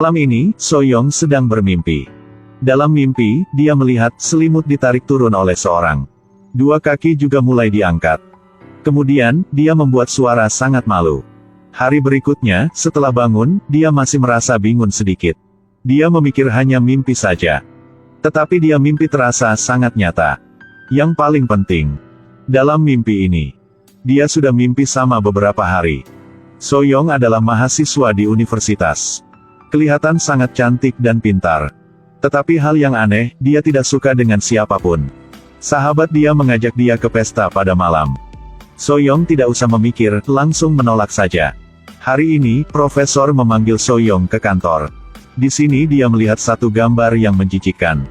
Malam ini, Soyong sedang bermimpi. Dalam mimpi, dia melihat selimut ditarik turun oleh seorang. Dua kaki juga mulai diangkat. Kemudian, dia membuat suara sangat malu. Hari berikutnya, setelah bangun, dia masih merasa bingung sedikit. Dia memikir hanya mimpi saja. Tetapi dia mimpi terasa sangat nyata. Yang paling penting, dalam mimpi ini, dia sudah mimpi sama beberapa hari. Soyong adalah mahasiswa di universitas. Kelihatan sangat cantik dan pintar. Tetapi hal yang aneh, dia tidak suka dengan siapapun. Sahabat dia mengajak dia ke pesta pada malam. Soyong tidak usah memikir, langsung menolak saja. Hari ini, profesor memanggil Soyong ke kantor. Di sini dia melihat satu gambar yang menjijikkan.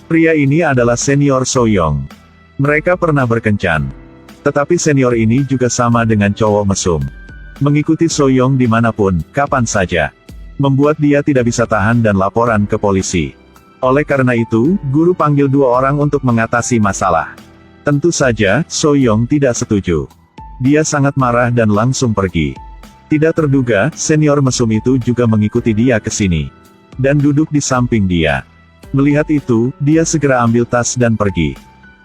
Pria ini adalah senior Soyong. Mereka pernah berkencan. Tetapi senior ini juga sama dengan cowok mesum. Mengikuti Soyong dimanapun, kapan saja. Membuat dia tidak bisa tahan dan laporan ke polisi. Oleh karena itu, guru panggil dua orang untuk mengatasi masalah. Tentu saja, Soyong tidak setuju. Dia sangat marah dan langsung pergi. Tidak terduga, senior mesum itu juga mengikuti dia ke sini. Dan duduk di samping dia. Melihat itu, dia segera ambil tas dan pergi.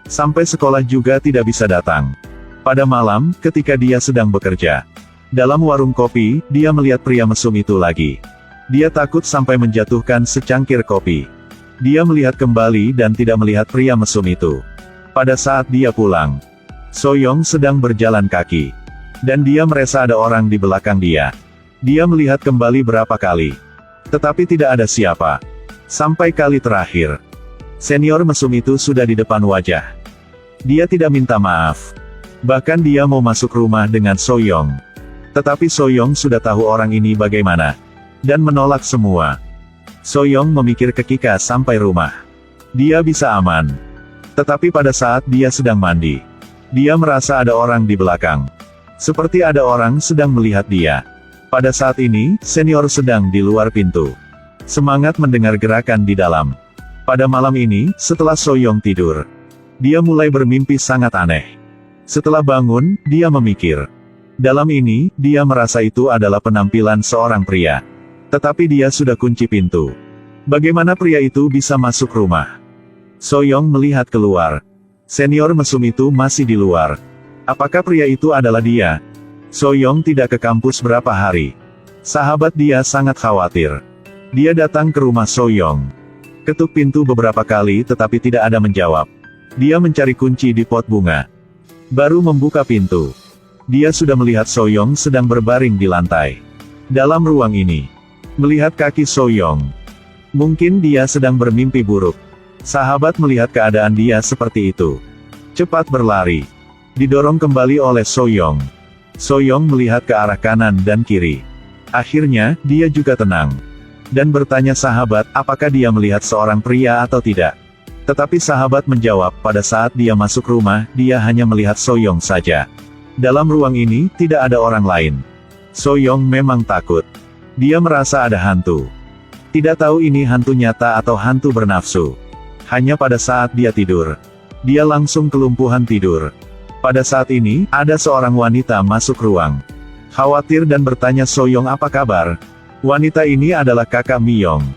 Sampai sekolah juga tidak bisa datang. Pada malam, ketika dia sedang bekerja. Dalam warung kopi, dia melihat pria mesum itu lagi. Dia takut sampai menjatuhkan secangkir kopi. Dia melihat kembali dan tidak melihat pria mesum itu. Pada saat dia pulang, Soyong sedang berjalan kaki. Dan dia merasa ada orang di belakang dia. Dia melihat kembali berapa kali. Tetapi tidak ada siapa. Sampai kali terakhir. Senior mesum itu sudah di depan wajah. Dia tidak minta maaf. Bahkan dia mau masuk rumah dengan Soyong. Tetapi Soyong sudah tahu orang ini bagaimana. Dan menolak semua. Soyong memikir ketika sampai rumah. Dia bisa aman. Tetapi pada saat dia sedang mandi, dia merasa ada orang di belakang. Seperti ada orang sedang melihat dia. Pada saat ini, senior sedang di luar pintu. Semangat mendengar gerakan di dalam. Pada malam ini, setelah Soyong tidur, dia mulai bermimpi sangat aneh. Setelah bangun, dia memikir. Dalam ini, dia merasa itu adalah penampilan seorang pria. Tetapi dia sudah kunci pintu. Bagaimana pria itu bisa masuk rumah? Soyong melihat keluar. Senior mesum itu masih di luar. Apakah pria itu adalah dia? Soyong tidak ke kampus berapa hari. Sahabat dia sangat khawatir. Dia datang ke rumah Soyong. Ketuk pintu beberapa kali tetapi tidak ada menjawab. Dia mencari kunci di pot bunga. Baru membuka pintu. Dia sudah melihat Soyong sedang berbaring di lantai. Dalam ruang ini. Melihat kaki Soyong. Mungkin dia sedang bermimpi buruk. Sahabat melihat keadaan dia seperti itu. Cepat berlari. Didorong kembali oleh Soyong. Soyong melihat ke arah kanan dan kiri. Akhirnya, dia juga tenang. Dan bertanya sahabat, apakah dia melihat seorang pria atau tidak. Tetapi sahabat menjawab, pada saat dia masuk rumah, dia hanya melihat Soyong saja. Dalam ruang ini, tidak ada orang lain. Soyong memang takut. Dia merasa ada hantu. Tidak tahu ini hantu nyata atau hantu bernafsu. Hanya pada saat dia tidur. Dia langsung kelumpuhan tidur. Pada saat ini, ada seorang wanita masuk ruang. Khawatir dan bertanya Soyong apa kabar? Wanita ini adalah kakak Miyong.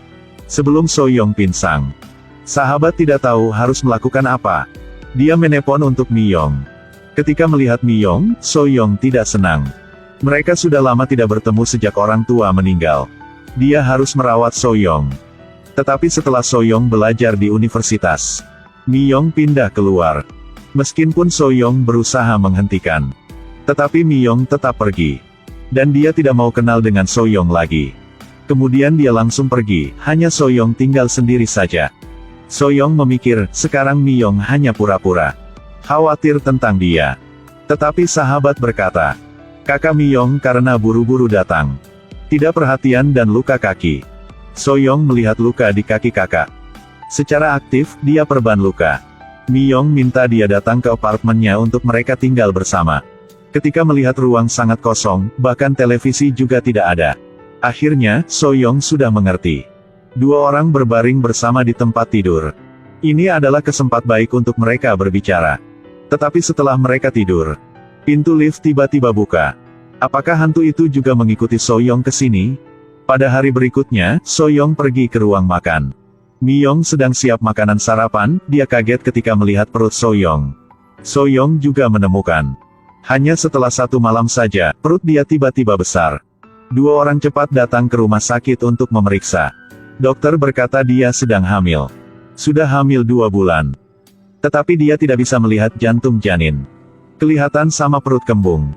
Sebelum Soyong pinsang. Sahabat tidak tahu harus melakukan apa. Dia menelpon untuk Miyong. Ketika melihat Miyong, Soyong tidak senang. Mereka sudah lama tidak bertemu sejak orang tua meninggal. Dia harus merawat Soyong. Tetapi setelah Soyong belajar di universitas, Miyong pindah keluar. Meskipun Soyong berusaha menghentikan. Tetapi Miyong tetap pergi. Dan dia tidak mau kenal dengan Soyong lagi. Kemudian dia langsung pergi, hanya Soyong tinggal sendiri saja. Soyong memikir, sekarang Miyong hanya pura-pura. Khawatir tentang dia. Tetapi sahabat berkata, kakak Miyong karena buru-buru datang. Tidak perhatian dan luka kaki. Soyong melihat luka di kaki kakak. Secara aktif, dia perban luka. Miyong minta dia datang ke apartemennya untuk mereka tinggal bersama. Ketika melihat ruang sangat kosong, bahkan televisi juga tidak ada. Akhirnya, Soyong sudah mengerti. Dua orang berbaring bersama di tempat tidur. Ini adalah kesempatan baik untuk mereka berbicara. Tetapi setelah mereka tidur, pintu lift tiba-tiba buka. Apakah hantu itu juga mengikuti Soyong ke sini? Pada hari berikutnya, Soyong pergi ke ruang makan. Miyong sedang siap makanan sarapan, dia kaget ketika melihat perut Soyong. Soyong juga menemukan. Hanya setelah 1 malam saja, perut dia tiba-tiba besar. 2 orang cepat datang ke rumah sakit untuk memeriksa. Dokter berkata dia sedang hamil. Sudah hamil 2 bulan. Tetapi dia tidak bisa melihat jantung janin. Kelihatan sama perut kembung.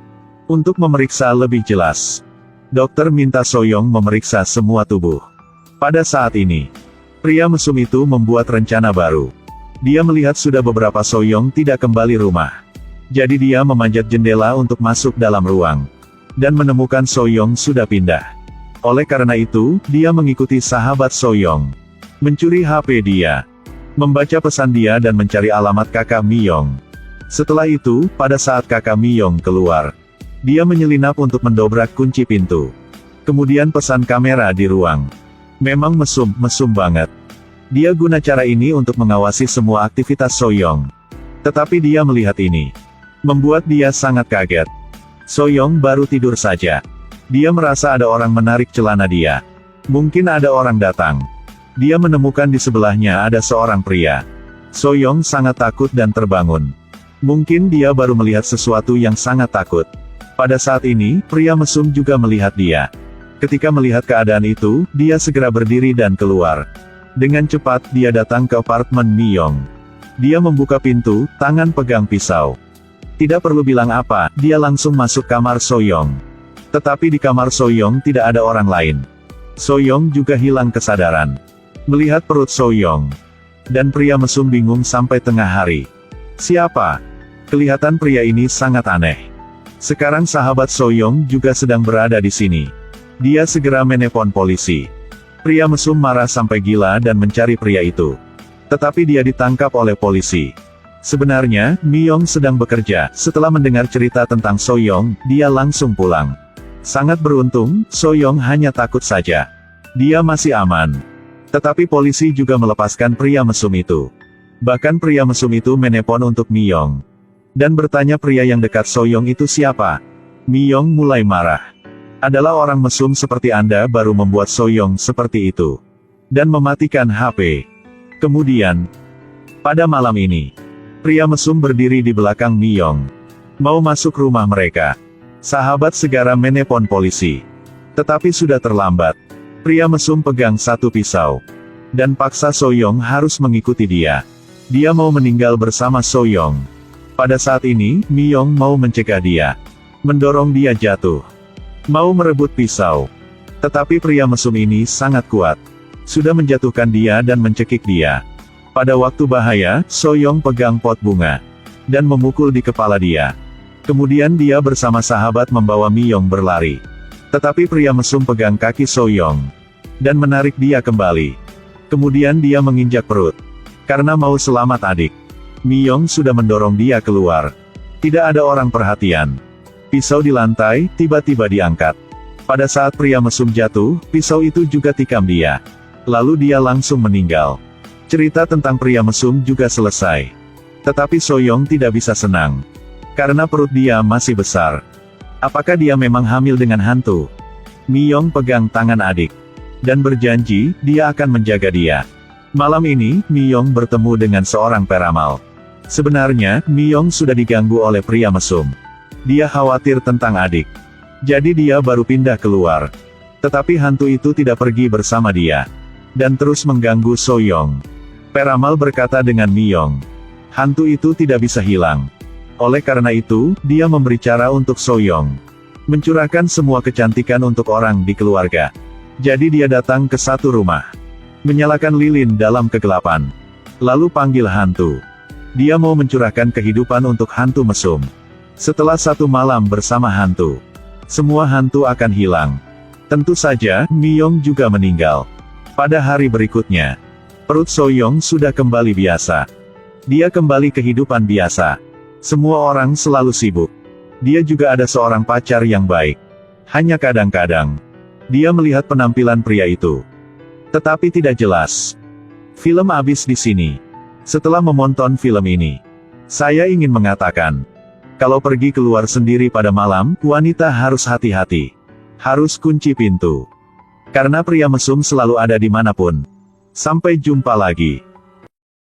Untuk memeriksa lebih jelas, dokter minta Soyong memeriksa semua tubuh. Pada saat ini, pria mesum itu membuat rencana baru. Dia melihat sudah beberapa Soyong tidak kembali rumah. Jadi dia memanjat jendela untuk masuk dalam ruang. Dan menemukan Soyong sudah pindah. Oleh karena itu, dia mengikuti sahabat Soyong. Mencuri HP dia. Membaca pesan dia dan mencari alamat kakak Miyong. Setelah itu, pada saat kakak Miyong keluar, dia menyelinap untuk mendobrak kunci pintu. Kemudian pesan kamera di ruang. Memang mesum banget. Dia guna cara ini untuk mengawasi semua aktivitas Soyong. Tetapi dia melihat ini. Membuat dia sangat kaget. Soyong baru tidur saja. Dia merasa ada orang menarik celana dia. Mungkin ada orang datang. Dia menemukan di sebelahnya ada seorang pria. Soyong sangat takut dan terbangun. Mungkin dia baru melihat sesuatu yang sangat takut. Pada saat ini, pria mesum juga melihat dia. Ketika melihat keadaan itu, dia segera berdiri dan keluar. Dengan cepat, dia datang ke apartemen Miyong. Dia membuka pintu, tangan pegang pisau. Tidak perlu bilang apa, dia langsung masuk kamar Soyong. Tetapi di kamar Soyong tidak ada orang lain. Soyong juga hilang kesadaran. Melihat perut Soyong. Dan pria mesum bingung sampai tengah hari. Siapa? Kelihatan pria ini sangat aneh. Sekarang sahabat Soyong juga sedang berada di sini. Dia segera menelpon polisi. Pria mesum marah sampai gila dan mencari pria itu. Tetapi dia ditangkap oleh polisi. Sebenarnya, Miyong sedang bekerja. Setelah mendengar cerita tentang Soyong, dia langsung pulang. Sangat beruntung, Soyong hanya takut saja. Dia masih aman. Tetapi polisi juga melepaskan pria mesum itu. Bahkan pria mesum itu menelpon untuk Miyong. Dan bertanya pria yang dekat Soyong itu siapa. Miyong mulai marah. Adalah orang mesum seperti Anda baru membuat Soyong seperti itu. Dan mematikan HP. Kemudian, pada malam ini, pria mesum berdiri di belakang Miyong. Mau masuk rumah mereka. Sahabat segera menelpon polisi. Tetapi sudah terlambat. Pria mesum pegang 1 pisau. Dan paksa Soyong harus mengikuti dia. Dia mau meninggal bersama Soyong. Pada saat ini, Miyong mau mencegah dia. Mendorong dia jatuh. Mau merebut pisau. Tetapi pria mesum ini sangat kuat. Sudah menjatuhkan dia dan mencekik dia. Pada waktu bahaya, Soyong pegang pot bunga. Dan memukul di kepala dia. Kemudian dia bersama sahabat membawa Miyong berlari. Tetapi pria mesum pegang kaki Soyong. Dan menarik dia kembali. Kemudian dia menginjak perut. Karena mau selamat adik. Miyong sudah mendorong dia keluar. Tidak ada orang perhatian. Pisau di lantai, tiba-tiba diangkat. Pada saat pria mesum jatuh, pisau itu juga tikam dia. Lalu dia langsung meninggal. Cerita tentang pria mesum juga selesai. Tetapi Soyong tidak bisa senang. Karena perut dia masih besar. Apakah dia memang hamil dengan hantu? Miyong pegang tangan adik. Dan berjanji, dia akan menjaga dia. Malam ini, Miyong bertemu dengan seorang peramal. Sebenarnya, Miyong sudah diganggu oleh pria mesum. Dia khawatir tentang adik. Jadi dia baru pindah keluar. Tetapi hantu itu tidak pergi bersama dia. Dan terus mengganggu Soyong. Peramal berkata dengan Miyong. Hantu itu tidak bisa hilang. Oleh karena itu, dia memberi cara untuk Soyong. Mencurahkan semua kecantikan untuk orang di keluarga. Jadi dia datang ke satu rumah. Menyalakan lilin dalam kegelapan. Lalu panggil hantu. Dia mau mencurahkan kehidupan untuk hantu mesum. Setelah 1 malam bersama hantu, semua hantu akan hilang. Tentu saja, Miyong juga meninggal. Pada hari berikutnya, perut Soyong sudah kembali biasa. Dia kembali kehidupan biasa. Semua orang selalu sibuk. Dia juga ada seorang pacar yang baik. Hanya kadang-kadang, dia melihat penampilan pria itu. Tetapi tidak jelas. Film habis di sini. Setelah menonton film ini, saya ingin mengatakan, kalau pergi keluar sendiri pada malam, wanita harus hati-hati. Harus kunci pintu. Karena pria mesum selalu ada dimanapun. Sampai jumpa lagi.